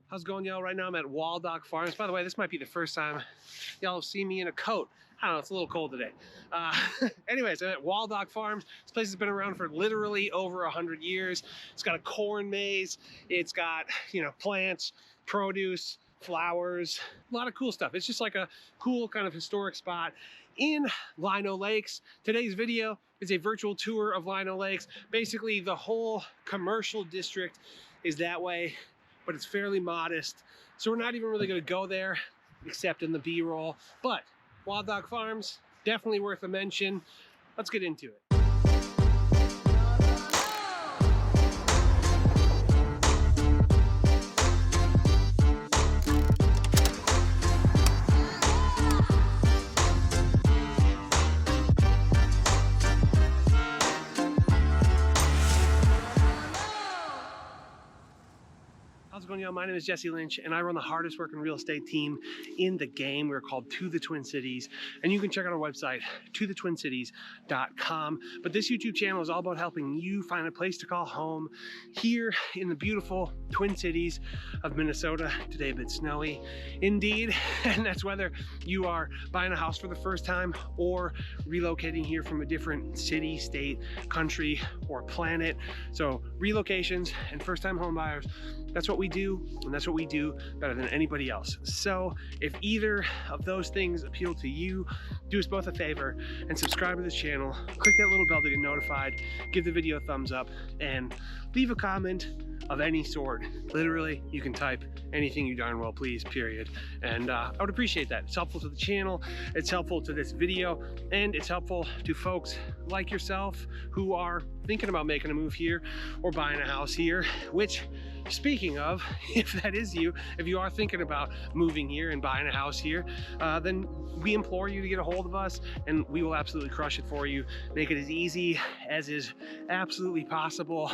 How's it going, y'all? Right now I'm at Waldock Farms. By the way, this might be the first time y'all have seen me in a coat. I don't know, it's a little cold today. Anyways, I'm at Waldock Farms. This place has been around for literally over 100 years. It's got a corn maze. It's got, you know, plants, produce, flowers, a lot of cool stuff. It's just like a cool kind of historic spot in Lino Lakes. Today's video is a virtual tour of Lino Lakes. Basically, the whole commercial district is that way, but it's fairly modest. So we're not even really gonna go there except in the B-roll. But Waldock Farms, definitely worth a mention. Let's get into it. How's it going, y'all? My name is Jesse Lynch, and I run the hardest working real estate team in the game. We're called To the Twin Cities, and you can check out our website, tothetwincities.com. But this YouTube channel is all about helping you find a place to call home here in the beautiful Twin Cities of Minnesota. Today a bit snowy, indeed, and that's whether you are buying a house for the first time or relocating here from a different city, state, country, or planet. So relocations and first-time home buyers, that's what we do, and that's what we do better than anybody else. So if either of those things appeal to you, do us both a favor and subscribe to this channel. Click that little bell to get notified, give the video a thumbs up, and leave a comment of any sort. Literally, you can type anything you darn well please, period. And I would appreciate that. It's helpful to the channel, it's helpful to this video, and it's helpful to folks like yourself who are thinking about making a move here or buying a house here, which, speaking of, if that is you, if you are thinking about moving here and buying a house here, then we implore you to get a hold of us, and we will absolutely crush it for you. Make it as easy as is absolutely possible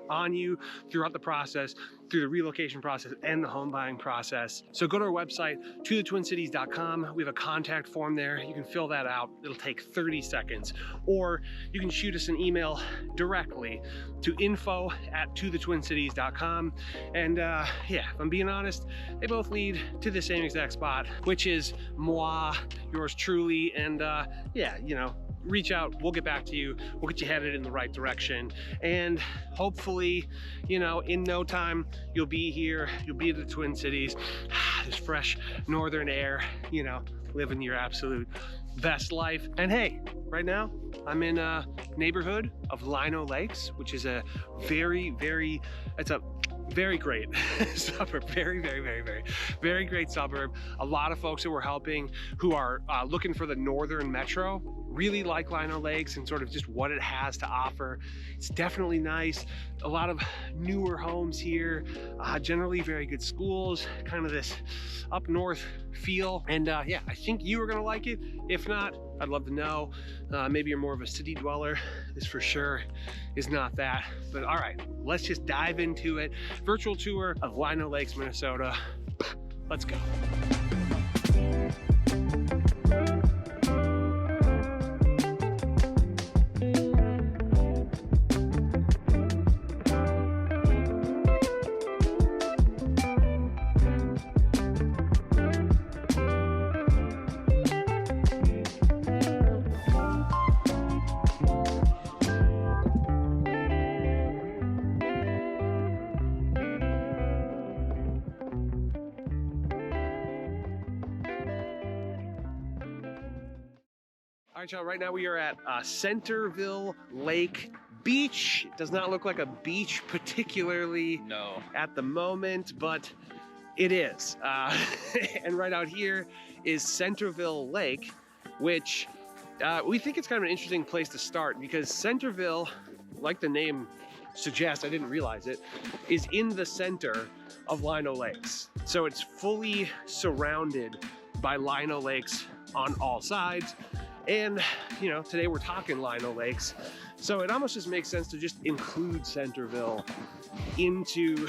on you throughout the process, through the relocation process and the home buying process. So go to our website, tothetwincities.com. We have a contact form there. You can fill that out. It'll take 30 seconds. Or you can shoot us an email directly to info@tothetwincities.com. And yeah, if I'm being honest, they both lead to the same exact spot, which is moi, yours truly. And yeah, you know, reach out, we'll get back to you, we'll get you headed in the right direction, and hopefully, you know, in no time you'll be here, you'll be in the Twin Cities, this fresh northern air, you know, living your absolute best life. And hey, right now I'm in a neighborhood of Lino Lakes, which is a very great suburb. Very great suburb. A lot of folks that we're helping who are looking for the northern metro really like Lino Lakes and sort of just what it has to offer. It's definitely nice. A lot of newer homes here, generally very good schools, kind of this up north feel. And yeah, I think you are gonna like it. If not, I'd love to know. Maybe you're more of a city dweller. This for sure is not that. But all right, let's just dive into it. Virtual tour of Lino Lakes, Minnesota. Let's go. All right, y'all, right now we are at Centerville Lake Beach. It does not look like a beach particularly at the moment, but it is. And right out here is Centerville Lake, which we think it's kind of an interesting place to start because Centerville, like the name suggests, I didn't realize it, is in the center of Lino Lakes. So it's fully surrounded by Lino Lakes on all sides. And, you know, today we're talking Lino Lakes, so it almost just makes sense to just include Centerville into,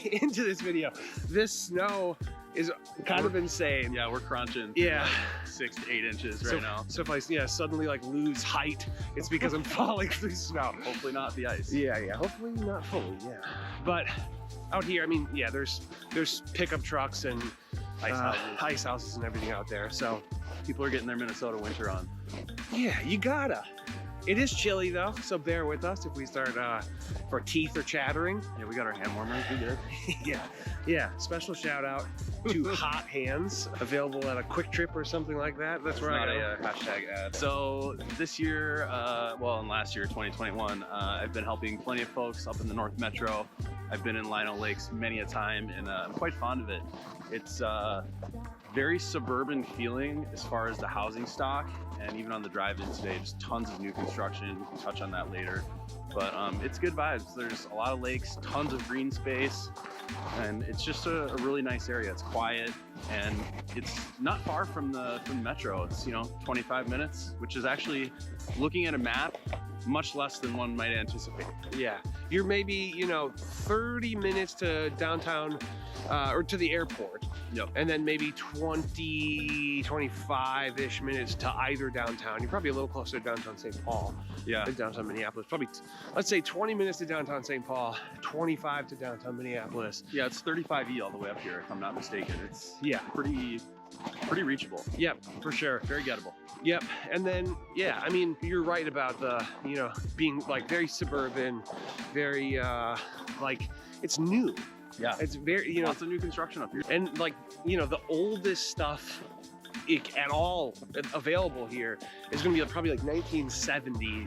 into this video. This snow is kind of insane. Yeah, we're crunching. Yeah. Like 6 to 8 inches right now. So if I suddenly like lose height, it's because I'm falling through snow. Hopefully not the ice. Yeah. Hopefully not fully. Yeah. But out here, I mean, yeah, there's pickup trucks and ice houses and everything out there. So people are getting their Minnesota winter on. Yeah, you gotta. It is chilly though, so bear with us if we start, if our teeth are chattering. Yeah, we got our hand warmers, we good. Yeah. Special shout out to Hot Hands, available at a Quick Trip or something like that. That's where I got a hashtag ad. So this year, well, and last year, 2021, I've been helping plenty of folks up in the North Metro. I've been in Lino Lakes many a time, and I'm quite fond of it. It's very suburban feeling as far as the housing stock, and even on the drive-in today, just tons of new construction. We can touch on that later, but it's good vibes. There's a lot of lakes, tons of green space, and it's just a really nice area. It's quiet, and it's not far from the metro. It's 25 minutes, which is actually, looking at a map, much less than one might anticipate. Yeah, you're maybe 30 minutes to downtown or to the airport. Yep. And then maybe 25-ish minutes to either downtown. You're probably a little closer to downtown St. Paul than downtown Minneapolis. Probably, let's say 20 minutes to downtown St. Paul, 25 to downtown Minneapolis. Yeah, it's 35E all the way up here, if I'm not mistaken. It's pretty reachable. Yep, for sure. Very gettable. Yep, and then, yeah, I mean, you're right about the, being like very suburban, very, like, it's new. Yeah, it's very, lots of new construction up here. And like, the oldest stuff at all available here is going to be probably like 1970,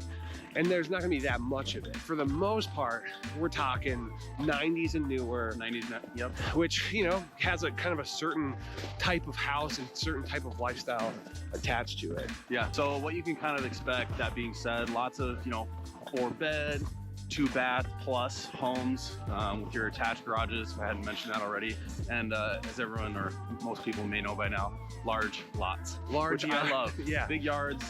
and there's not going to be that much of it. For the most part, we're talking 90s and newer. 90s, yep. Which, has a kind of a certain type of house and certain type of lifestyle attached to it. Yeah, so what you can kind of expect, that being said, lots of, 4-bed, 2-bath plus homes with your attached garages, if I hadn't mentioned that already. And as everyone or most people may know by now, large lots. Which I love. Yeah. Big yards.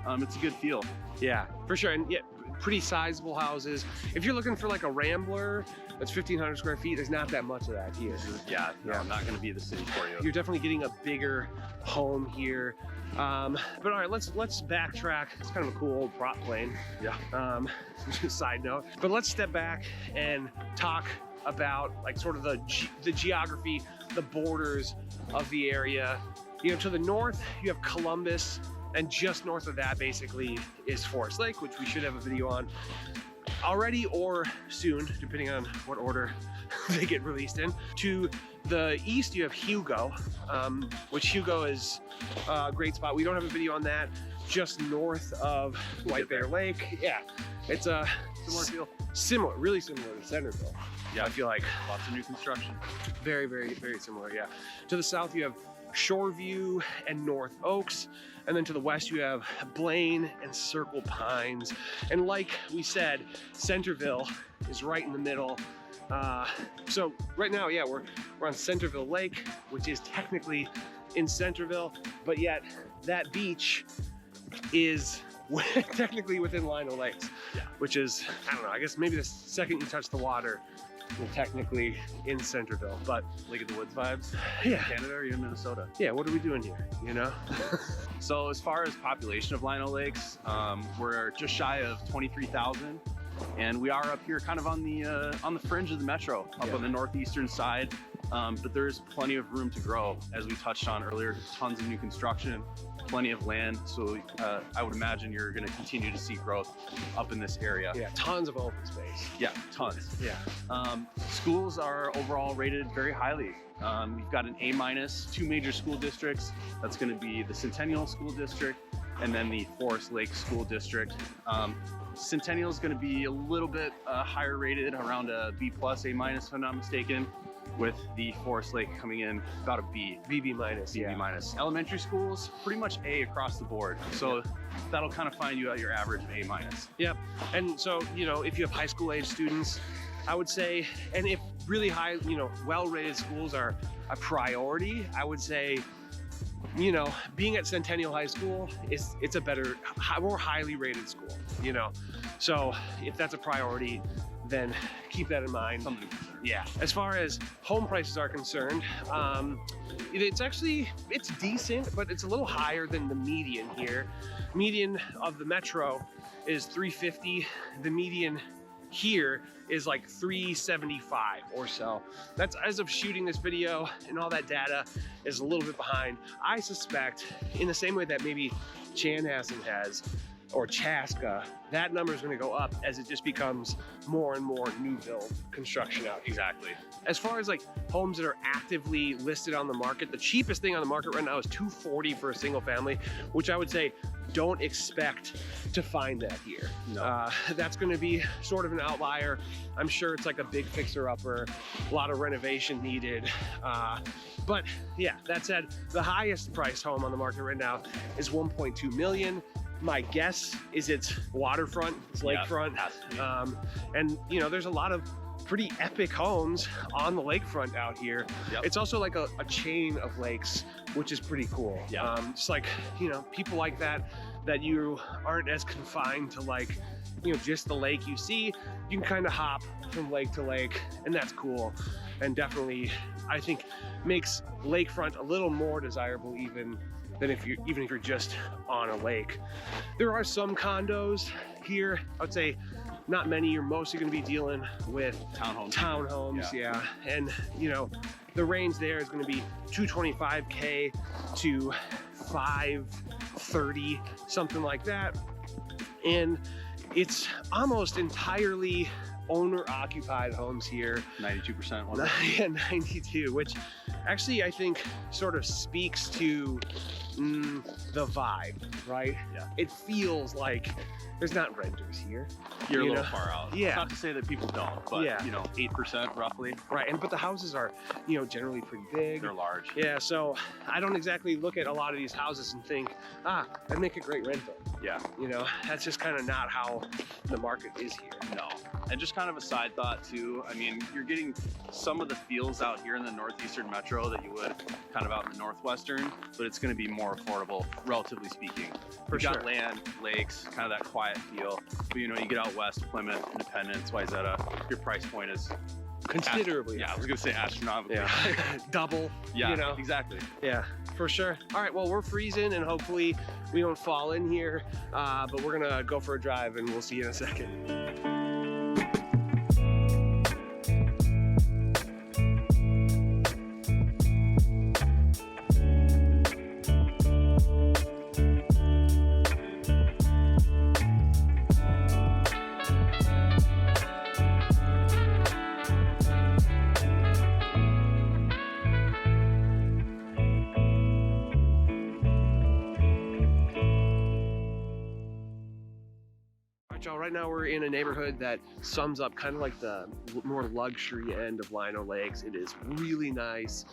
It's a good feel. Yeah, for sure. And yeah, pretty sizable houses. If you're looking for like a Rambler that's 1,500 square feet, there's not that much of that here. I'm not going to be the city for you. You're definitely getting a bigger home here. But all right, let's backtrack. It's kind of a cool old prop plane. Yeah. Side note. But let's step back and talk about like sort of the geography, the borders of the area. To the north, you have Columbus, and just north of that basically is Forest Lake, which we should have a video on already or soon, depending on what order they get released in. To the east, you have Hugo, which Hugo is a great spot. We don't have a video on that. Just north of White Bear Lake. Yeah, it's a similar feel. Really similar to Centerville. Yeah, I feel like. Lots of new construction. Very, very, very similar, yeah. To the south, you have Shoreview and North Oaks. And then to the west, you have Blaine and Circle Pines. And like we said, Centerville is right in the middle. So right now, yeah, we're on Centerville Lake, which is technically in Centerville, but yet that beach is technically within Lino Lakes, which is, I don't know, I guess maybe the second you touch the water, you're technically in Centerville. But Lake of the Woods vibes. Yeah. Canada, or even Minnesota. Yeah, what are we doing here, So as far as population of Lino Lakes, we're just shy of 23,000. And we are up here kind of on the fringe of the metro, up on the northeastern side. But there's plenty of room to grow. As we touched on earlier, tons of new construction, plenty of land. So I would imagine you're going to continue to see growth up in this area. Yeah, tons of open space. Yeah, tons. Yeah. Schools are overall rated very highly. We've got an A-, 2 major school districts. That's going to be the Centennial School District and then the Forest Lake School District. Centennial is going to be a little bit higher rated, around a B+, A-, if I'm not mistaken, with the Forest Lake coming in about a B. BB minus. BB-. Elementary schools, pretty much A across the board. So that'll kind of find you at your average of A-. Yep. And so, if you have high school age students, I would say, and if really high, well-rated schools are a priority, I would say, being at Centennial High School, it's a better, more highly rated school, So if that's a priority, then keep that in mind. Yeah. As far as home prices are concerned, it's decent, but it's a little higher than the median here. Median of the metro is 350. The median here is like 375 or so. That's as of shooting this video, and all that data is a little bit behind. I suspect in the same way that maybe Chanhassen has, or Chaska, that number is going to go up as it just becomes more and more new build construction out. Exactly. As far as like homes that are actively listed on the market, the cheapest thing on the market right now is $240 for a single family, which I would say don't expect to find that here. No. That's going to be sort of an outlier. I'm sure it's like a big fixer-upper, a lot of renovation needed. But yeah, that said, the highest priced home on the market right now is $1.2 million. My guess is it's waterfront, it's lakefront. And you know, there's a lot of pretty epic homes on the lakefront out here. Yep. It's also like a chain of lakes, which is pretty cool. Yeah. Just like, you know, people like that you aren't as confined to like, you know, just the lake you see. You can kind of hop from lake to lake, and that's cool. And definitely, I think, makes lakefront a little more desirable even if you're just on a lake. There are some condos here. I would say not many. You're mostly going to be dealing with townhomes. Yeah. And you know, the range there is going to be $225K to $530, something like that. And it's almost entirely owner-occupied homes here. 92%. Yeah, 92, which actually I think sort of speaks to the vibe, right? Yeah. It feels like there's not renters here. You're a little far out. Yeah. It's not to say that people don't, but yeah, you know, 8% roughly. Right, but the houses are, you know, generally pretty big. They're large. Yeah, so I don't exactly look at a lot of these houses and think, that'd make a great rental. Yeah. You know, that's just kind of not how the market is here. No. And just kind of a side thought too, I mean, you're getting some of the feels out here in the northeastern metro that you would kind of out in the northwestern, but it's going to be more affordable, relatively speaking. For sure. You've got land, lakes, kind of that quiet feel. But you know, you get out west, Plymouth, Independence, Wayzata, your price point is considerably. Yeah, I was going to say astronomically. Yeah. Double. Yeah, you know? Exactly. Yeah, for sure. All right, well, we're freezing and hopefully we don't fall in here, but we're going to go for a drive and we'll see you in a second. Right now we're in a neighborhood that sums up kind of like the more luxury end of Lino Lakes. It is really nice.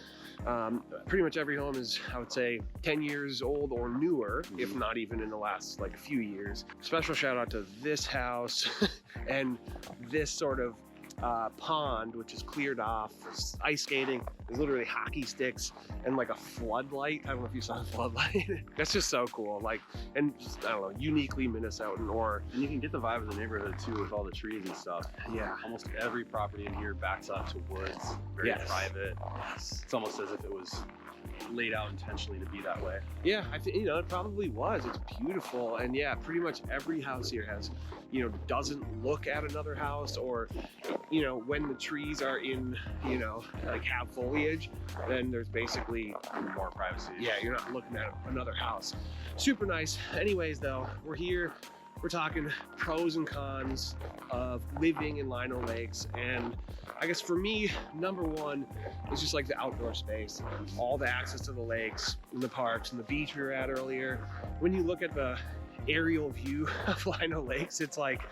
Pretty much every home is, I would say, 10 years old or newer, if not even in the last like few years. Special shout out to this house and this sort of pond, which is cleared off. Ice skating. There's literally hockey sticks and like a floodlight. I don't know if you saw the floodlight. That's just so cool. Like, and just, I don't know, uniquely Minnesotan. And you can get the vibe of the neighborhood too with all the trees and stuff. Yeah. Almost every property in here backs up to woods. Very private. Yes. It's almost as if it was laid out intentionally to be that way. Yeah, I think, you know, it probably was. It's beautiful. And yeah, pretty much every house here has, you know, doesn't look at another house, or, you know, when the trees are in, you know, like have foliage, then there's basically more privacy. Yeah, you're not looking at another house. Super nice. Anyways, though, we're here. We're talking pros and cons of living in Lino Lakes, and I guess for me, number one is just like the outdoor space, all the access to the lakes and the parks and the beach we were at earlier. When you look at the aerial view of Lino Lakes, it's like,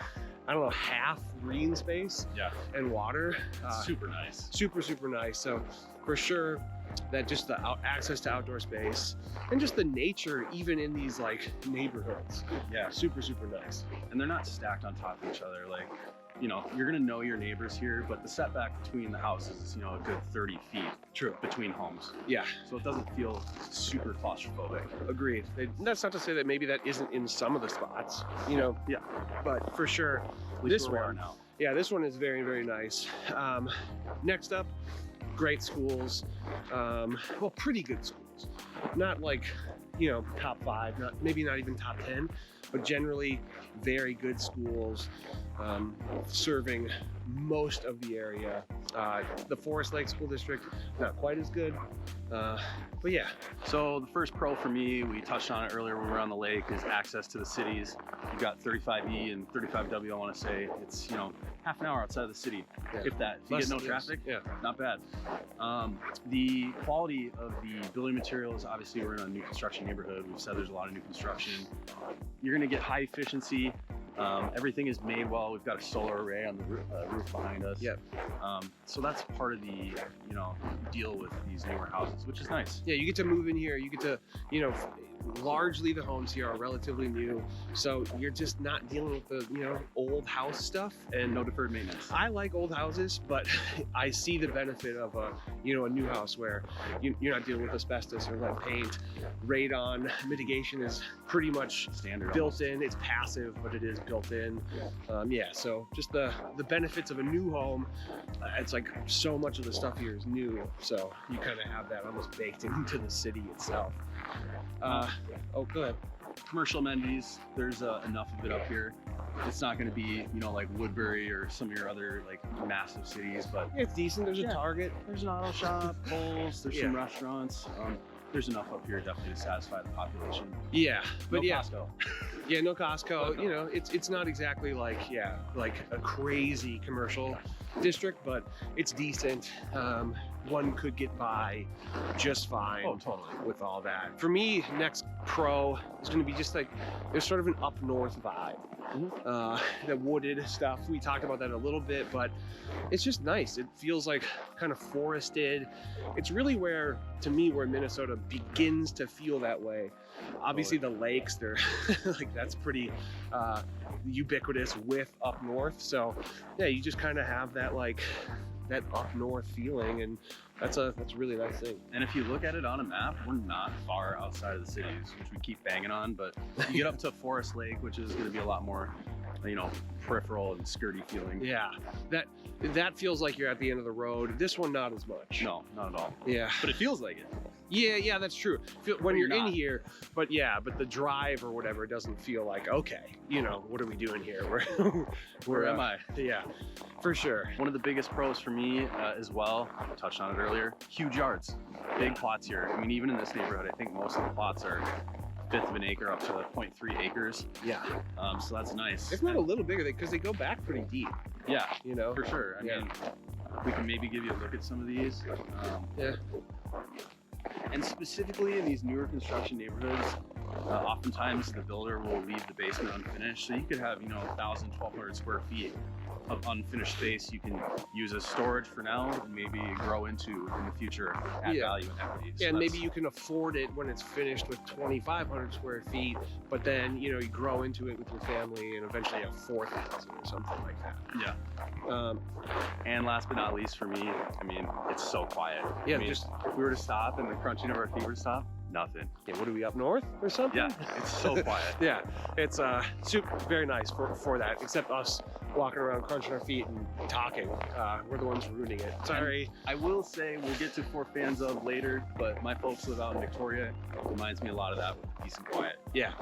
I don't know, half green space and water. Super nice. Super, super nice. So for sure, that just the access to outdoor space and just the nature, even in these like neighborhoods. Yeah, super, super nice. And they're not stacked on top of each other. Like, you know, you're gonna know your neighbors here, but the setback between the houses is, you know, a good 30 feet. True. Between homes. Yeah. So it doesn't feel super claustrophobic. Agreed. That's not to say that maybe that isn't in some of the spots, you know. Yeah. But for sure, this one. Yeah, this one is very, very nice. Next up, great schools. Well, pretty good schools. Not like, you know, top 5, maybe not even top 10, but generally very good schools, serving most of the area. The Forest Lake School District, not quite as good, but yeah. So the first pro for me, we touched on it earlier when we were on the lake, is access to the cities. You've got 35E and 35W, I want to say. It's, you know, half an hour outside of the city, if that. If you get no traffic, not bad. The quality of the building materials, obviously we're in a new construction neighborhood. We've said there's a lot of new construction. You're going to get high efficiency. Everything is made well. We've got a solar array on the roof behind us. Yep. So that's part of the, you know, deal with these newer houses, which is nice. Yeah, you get to move in here. You get to, you know, largely the homes here are relatively new, so you're just not dealing with the, you know, old house stuff and no deferred maintenance. I like old houses, but I see the benefit of a, you know, a new house where you're not dealing with asbestos or lead paint. Radon mitigation is pretty much Standard built in. It's passive, but it is built in. Yeah, so just the benefits of a new home. It's like so much of the stuff here is new, so you kind of have that almost baked into the city itself. Oh, go ahead. Commercial amenities, there's enough of it up here. It's not going to be, you know, like Woodbury or some of your other like massive cities, but it's decent. There's a Target, there's an auto shop, Kohl's, there's some restaurants. There's enough up here definitely to satisfy the population. Yeah, but no Costco. Yeah, no Costco. You know, it's not exactly like like a crazy commercial district, but it's decent. One could get by just fine. Oh, totally. With all that. For me, next pro is going to be just like, there's sort of an up north vibe. The wooded stuff, we talked about that a little bit, but it's just nice. It feels like kind of forested. It's really where, to me, where Minnesota begins to feel that way. Obviously the lakes, they're like, that's pretty ubiquitous with up north. So yeah, you just kind of have that like that up north feeling, and that's a really nice thing. And if you look at it on a map, we're not far outside of the cities, which we keep banging on, but you get up to Forest Lake, which is going to be a lot more, you know, peripheral and skirty feeling. Yeah, that feels like you're at the end of the road. This one, not as much. No, not at all. Yeah, but it feels like it. Yeah, that's true. When you're in here, but the drive or whatever doesn't feel like, okay, you know, what are we doing here? Where am I? Yeah, for sure. One of the biggest pros for me as well, I touched on it earlier, huge yards, big plots here. I mean, even in this neighborhood, I think most of the plots are 1/5 of an acre up to 0.3 acres. Yeah. So that's nice. If not a little bigger, because they go back pretty deep. Yeah, you know, for sure. I mean, we can maybe give you a look at some of these. Yeah. And specifically in these newer construction neighborhoods, oftentimes the builder will leave the basement unfinished. So you could have, you know, 1,000, 1,200 square feet of unfinished space you can use as storage for now and maybe grow into in the future, add value and equity. So and maybe you can afford it when it's finished with 2,500 square feet, but then, you know, you grow into it with your family and eventually have 4,000 or something like that. Yeah. And last but not least for me, I mean, it's so quiet. Yeah, I mean, just if we were to stop and the crunching of our feet were to stop, nothing. Yeah, what are we, up north or something? Yeah, it's so quiet. Yeah, it's super, very nice for that, except us walking around crunching our feet and talking. We're the ones ruining it. Sorry. And I will say, we'll get to For Fans Of later, but my folks live out in Victoria. It reminds me a lot of that with peace and quiet. Yeah,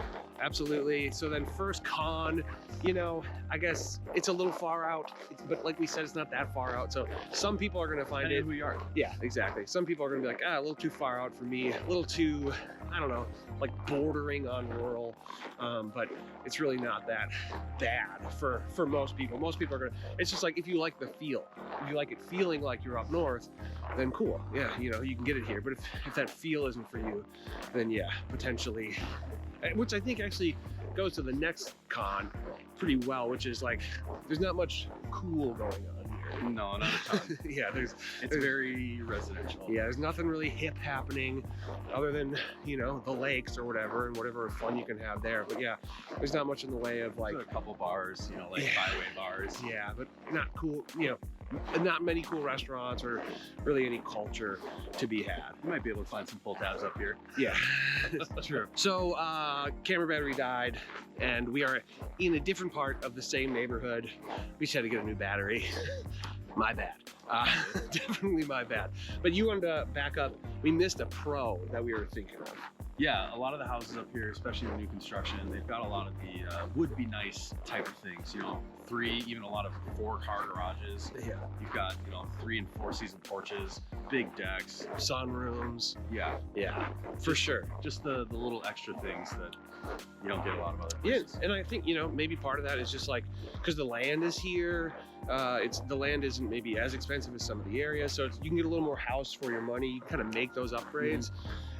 absolutely. So then first con, you know, I guess it's a little far out, but like we said, it's not that far out. So some people are going to find it. Who you are. Yeah, exactly. Some people are going to be like, a little too far out for me, a little too, I don't know, like bordering on rural. But it's really not that bad for most people. Most people are going to, it's just like, if you like the feel, if you like it feeling like you're up north, then cool. Yeah, you know, you can get it here. But if that feel isn't for you, then yeah, potentially, which I think actually goes to the next con pretty well, which is like, there's not much cool going on here. No, not a ton. Yeah, it's very residential. Yeah, there's nothing really hip happening other than, you know, the lakes or whatever, and whatever fun you can have there. But yeah, there's not much in the way of like a couple bars, you know, like byway bars. Yeah, but not cool, you know, not many cool restaurants or really any culture to be had. You might be able to find some pull tabs up here. Yeah, true. So camera battery died, and we are in a different part of the same neighborhood. We just had to get a new battery. My bad. Definitely my bad. But you wanted to back up. We missed a pro that we were thinking of. Yeah, a lot of the houses up here, especially the new construction, they've got a lot of the would be nice type of things. You know, 3, even a lot of 4-car garages. Yeah. You've got, you know, 3 and 4 season porches, big decks, Sunrooms. Yeah, Yeah, for sure. just the little extra things that you don't get a lot of other Yeah, places. and I think, you know, maybe part of that is just like because the land is here. The land isn't maybe as expensive as some of the areas, so you can get a little more house for your money. You kind of make those upgrades,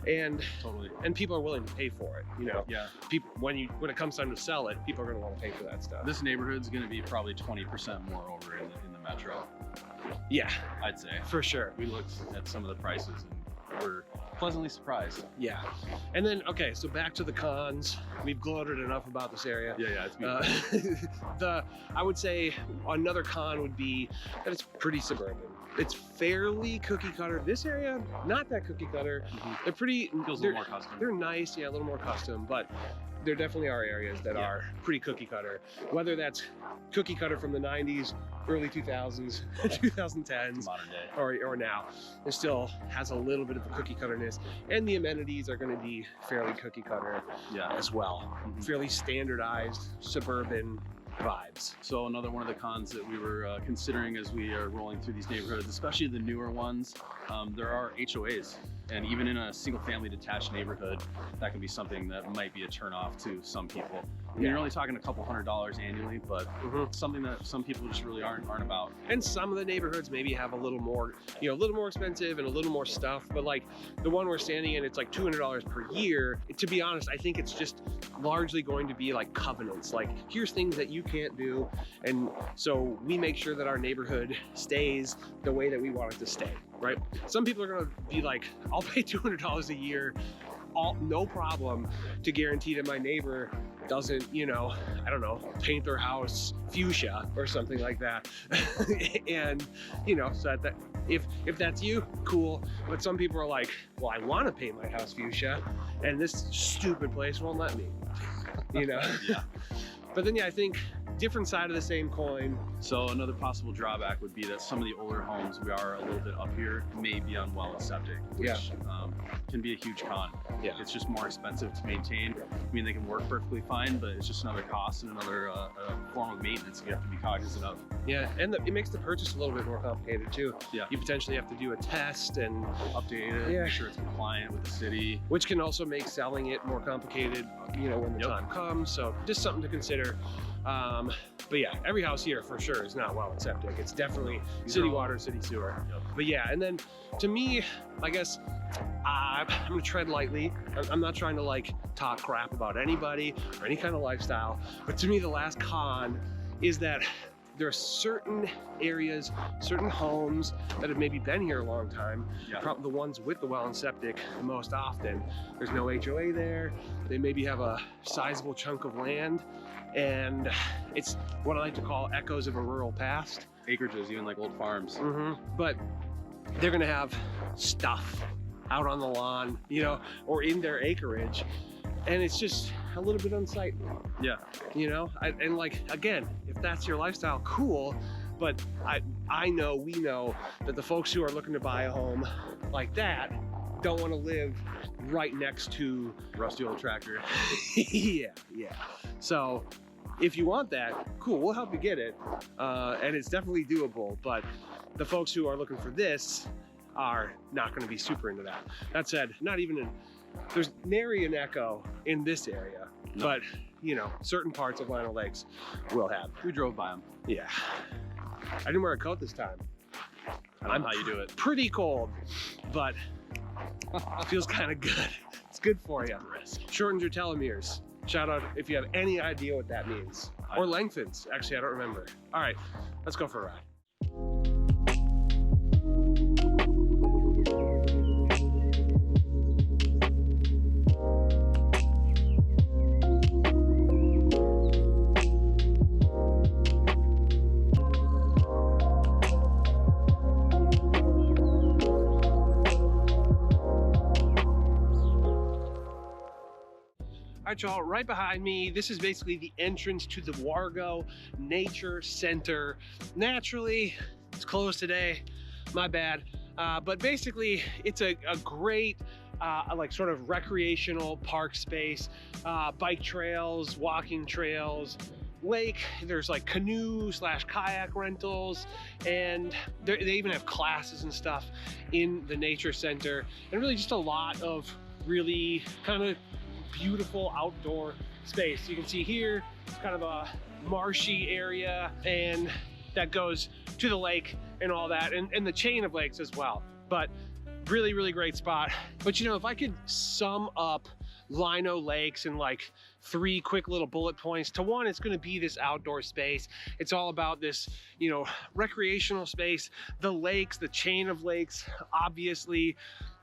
and Totally. people are willing to pay for it. You know, Yeah, people when it comes time to sell it, people are going to want to pay for that stuff. this neighborhood's going to be probably 20% more over in the metro, Yeah, I'd say. for sure. We looked at some of the prices and we're pleasantly surprised. Yeah, and then okay, so back to the cons. We've gloated enough about this area. Yeah, it's beautiful. I would say another con would be that it's pretty suburban. It's fairly cookie cutter. This area, not that cookie cutter. They're pretty. Feels a they're, little more custom. they're nice, yeah, a little more custom, but there definitely are areas that are pretty cookie cutter. Whether that's cookie cutter from the 90s, early 2000s, 2010s, Modern day. or now, it still has a little bit of a cookie cutterness, and the amenities are going to be fairly cookie cutter Yeah. as well. Fairly standardized suburban vibes. So another one of the cons that we were considering as we are rolling through these neighborhoods, especially the newer ones, there are HOAs. And even in a single family detached neighborhood, that can be something that might be a turnoff to some people. I mean, you're only talking a couple $100 annually, but something that some people just really aren't about. And some of the neighborhoods maybe have a little more, you know, a little more expensive and a little more stuff. But like the one we're standing in, it's like $200 per year. To be honest, I think it's just largely going to be like covenants. Like here's things that you can't do. And so we make sure that our neighborhood stays the way that we want it to stay, right? Some people are going to be like, I'll pay $200 a year, no problem, to guarantee that my neighbor doesn't, you know, I don't know, paint their house fuchsia or something like that. And, you know, so that if that's you, cool. But some people are like, well, I want to paint my house fuchsia, and this stupid place won't let me, you know? Yeah. But then, yeah, I think different side of the same coin. So another possible drawback would be that some of the older homes we are a little bit up here may be on well and septic, which can be a huge con. Yeah. It's just more expensive to maintain. I mean, they can work perfectly fine, but it's just another cost and another form of maintenance you have to be cognizant of. Yeah, and it makes the purchase a little bit more complicated too. Yeah. You potentially have to do a test and Update it, Yeah. make sure it's compliant with the city. which can also make selling it more complicated, you know, when the time comes. So just something to consider. But yeah, every house here for sure is not well and septic. It's definitely city water, city sewer. Yep. But yeah, and then to me, I guess I'm gonna tread lightly. I'm not trying to like talk crap about anybody or any kind of lifestyle. But to me, the last con is that there are certain areas, certain homes that have maybe been here a long time. Yeah. Probably the ones with the well and septic the most often. There's no HOA there. They maybe have a sizable chunk of land, and it's what I like to call echoes of a rural past. Acreages, even like old farms. But they're gonna have stuff out on the lawn, you know, or in their acreage, and it's just a little bit unsightly. Yeah. You know, and like again, if that's your lifestyle, cool. But we know that the folks who are looking to buy a home like that don't want to live right next to Rusty old tractor. yeah. So if you want that, cool, we'll help you get it, and it's definitely doable. But the folks who are looking for this are not going to be super into that. That said, there's nary an echo in this area, but you know, certain parts of Lino Lakes will have. We drove by them. Yeah. I didn't wear a coat this time. I don't know how you do it. Pretty cold, but it feels kind of good. It's good for you. Shortens your telomeres. Shout out if you have any idea what that means. Or lengthens. Actually, I don't remember. All right, let's go for a ride. All right, y'all, right behind me, this is basically the entrance to the Vargo Nature Center. Naturally, it's closed today, my bad. But basically, it's a great like sort of recreational park space, bike trails, walking trails, lake. There's like canoe / kayak rentals, and they even have classes and stuff in the nature center, and really just a lot of really kind of beautiful outdoor space. You can see here it's kind of a marshy area, and that goes to the lake and all that, and the chain of lakes as well. But really great spot. But you know, if I could sum up Lino Lakes in like 3 quick little bullet points. To one, it's going to be this outdoor space. It's all about this, you know, recreational space, the lakes, the chain of lakes, obviously.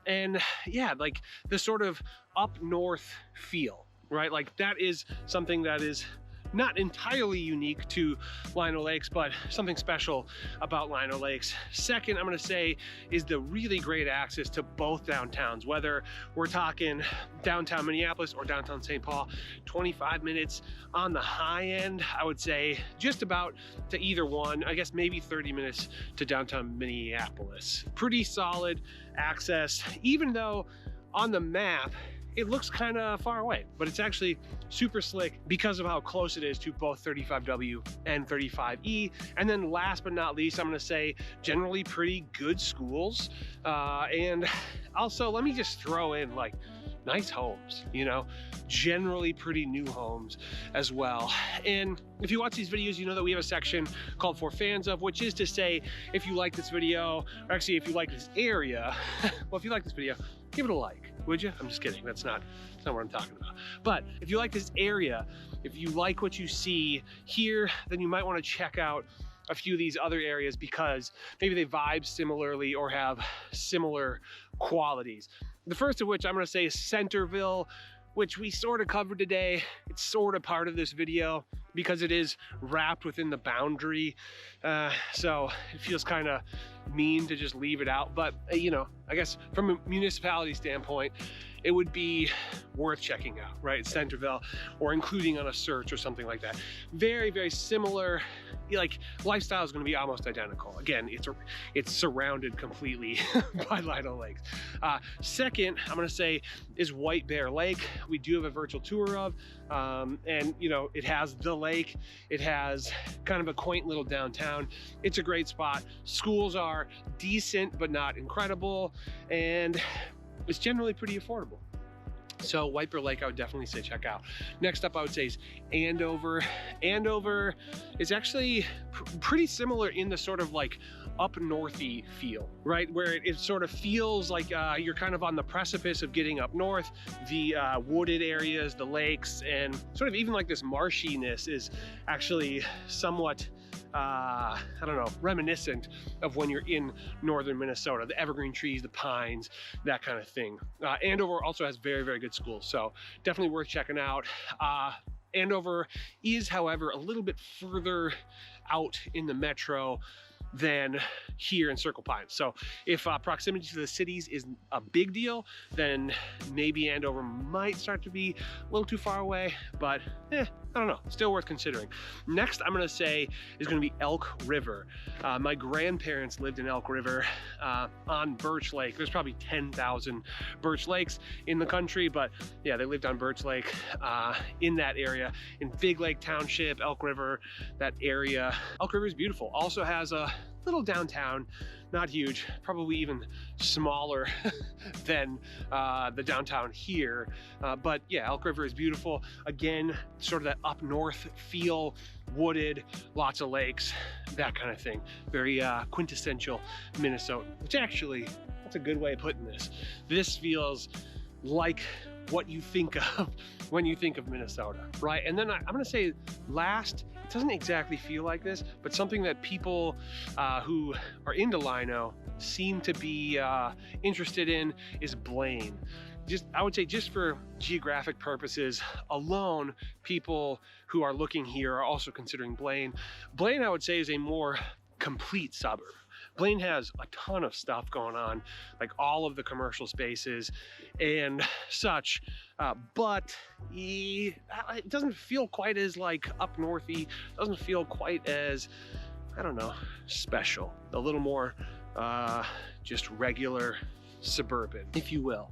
And yeah, like the sort of up north feel, right? Like that is something that is not entirely unique to Lino Lakes, but something special about Lino Lakes. Second, I'm gonna say, is the really great access to both downtowns, whether we're talking downtown Minneapolis or downtown St. Paul. 25 minutes on the high end, I would say just about to either one. I guess maybe 30 minutes to downtown Minneapolis. Pretty solid access, even though on the map, it looks kind of far away, but it's actually super slick because of how close it is to both 35W and 35E. And then last but not least, I'm gonna say generally pretty good schools. And also, let me just throw in like nice homes, you know, generally pretty new homes as well. And if you watch these videos, you know that we have a section called For Fans Of, which is to say, if you like this video, or actually if you like this area, well, if you like this video, give it a like, would you? I'm just kidding. That's not what I'm talking about. But if you like this area, if you like what you see here, then you might want to check out a few of these other areas because maybe they vibe similarly or have similar qualities. The first of which I'm going to say is Centerville, which we sort of covered today. It's sort of part of this video because it is wrapped within the boundary. So it feels kind of mean to just leave it out. But, you know, I guess from a municipality standpoint, it would be worth checking out, right? Centerville, or including on a search or something like that. Very similar, like lifestyle is going to be almost identical. Again, it's surrounded completely by Lino Lakes. Second, I'm going to say is White Bear Lake. We do have a virtual tour of, and you know, it has the lake. It has kind of a quaint little downtown. It's a great spot. Schools are decent, but not incredible. And it's generally pretty affordable. So White Bear Lake, I would definitely say check out. Next up, I would say is Andover. Andover is actually pretty similar in the sort of like up northy feel, right? Where it sort of feels like you're kind of on the precipice of getting up north. The wooded areas, the lakes, and sort of even like this marshiness is actually somewhat I don't know, reminiscent of when you're in northern Minnesota, the evergreen trees, the pines, that kind of thing. Andover also has very good schools, so definitely worth checking out. Andover is, however, a little bit further out in the metro than here in Circle Pines. So if proximity to the cities is a big deal, then maybe Andover might start to be a little too far away, but I don't know, still worth considering. Next, I'm gonna say is gonna be Elk River. My grandparents lived in Elk River on Birch Lake. There's probably 10,000 Birch Lakes in the country, but yeah, they lived on Birch Lake in that area, in Big Lake Township, Elk River, that area. Elk River is beautiful. Also has a little downtown, not huge, probably even smaller than the downtown here. But yeah, Elk River is beautiful. Again, sort of that up north feel, wooded, lots of lakes, that kind of thing. Very quintessential Minnesota, which actually, that's a good way of putting this. This feels like what you think of when you think of Minnesota, right? And then I'm gonna say last, it doesn't exactly feel like this, but something that people who are into Lino seem to be interested in is Blaine. I would say just for geographic purposes alone, people who are looking here are also considering Blaine. Blaine, I would say, is a more complete suburb, Blaine has a ton of stuff going on, like all of the commercial spaces and such, but it doesn't feel quite as like up northy, doesn't feel quite as, I don't know, special. A little more just regular suburban, if you will.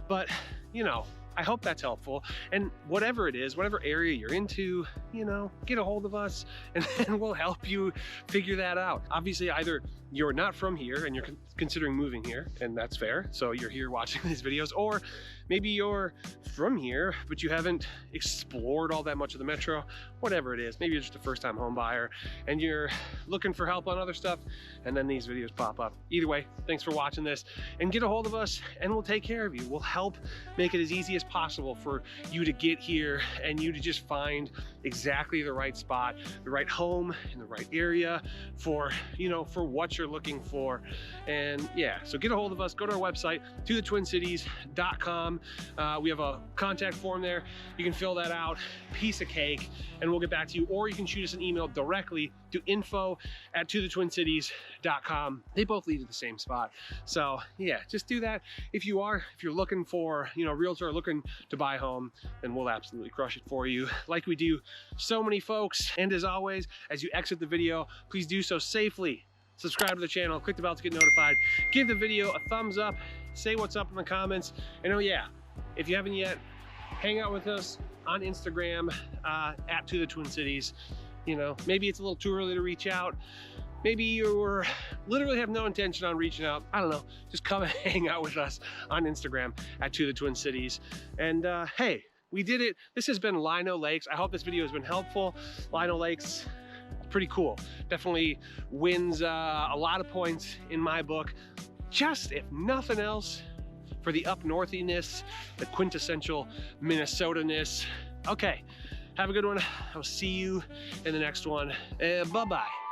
But, you know, I hope that's helpful. And whatever it is, whatever area you're into, you know, get a hold of us and we'll help you figure that out. Obviously, either you're not from here and you're considering moving here, and that's fair, so you're here watching these videos, or maybe you're from here, but you haven't explored all that much of the metro, whatever it is. Maybe you're just a first-time home buyer and you're looking for help on other stuff, and then these videos pop up. Either way, thanks for watching this, and get a hold of us and we'll take care of you. We'll help make it as easy as possible for you to get here and you to just find exactly the right spot, the right home in the right area for, you know, for what you're looking for. And yeah, so get a hold of us, go to our website, tothetwincities.com. We have a contact form there. You can fill that out, piece of cake, and we'll get back to you. Or you can shoot us an email directly to info@tothetwincities.com. They both lead to the same spot. So yeah, just do that. If you're looking for, you know, realtor looking to buy a home, then we'll absolutely crush it for you, like we do so many folks. And as always, as you exit the video, please do so safely. Subscribe to the channel, click the bell to get notified, give the video a thumbs up, say what's up in the comments, and oh yeah, if you haven't yet, hang out with us on Instagram @tothetwincities. You know, maybe it's a little too early to reach out. Maybe you literally have no intention on reaching out. I don't know, just come and hang out with us on Instagram @tothetwincities. And hey, we did it. This has been Lino Lakes. I hope this video has been helpful. Lino Lakes, pretty cool. Definitely wins a lot of points in my book. Just, if nothing else, for the up northiness, the quintessential Minnesota-ness. Okay, have a good one. I'll see you in the next one. Bye-bye.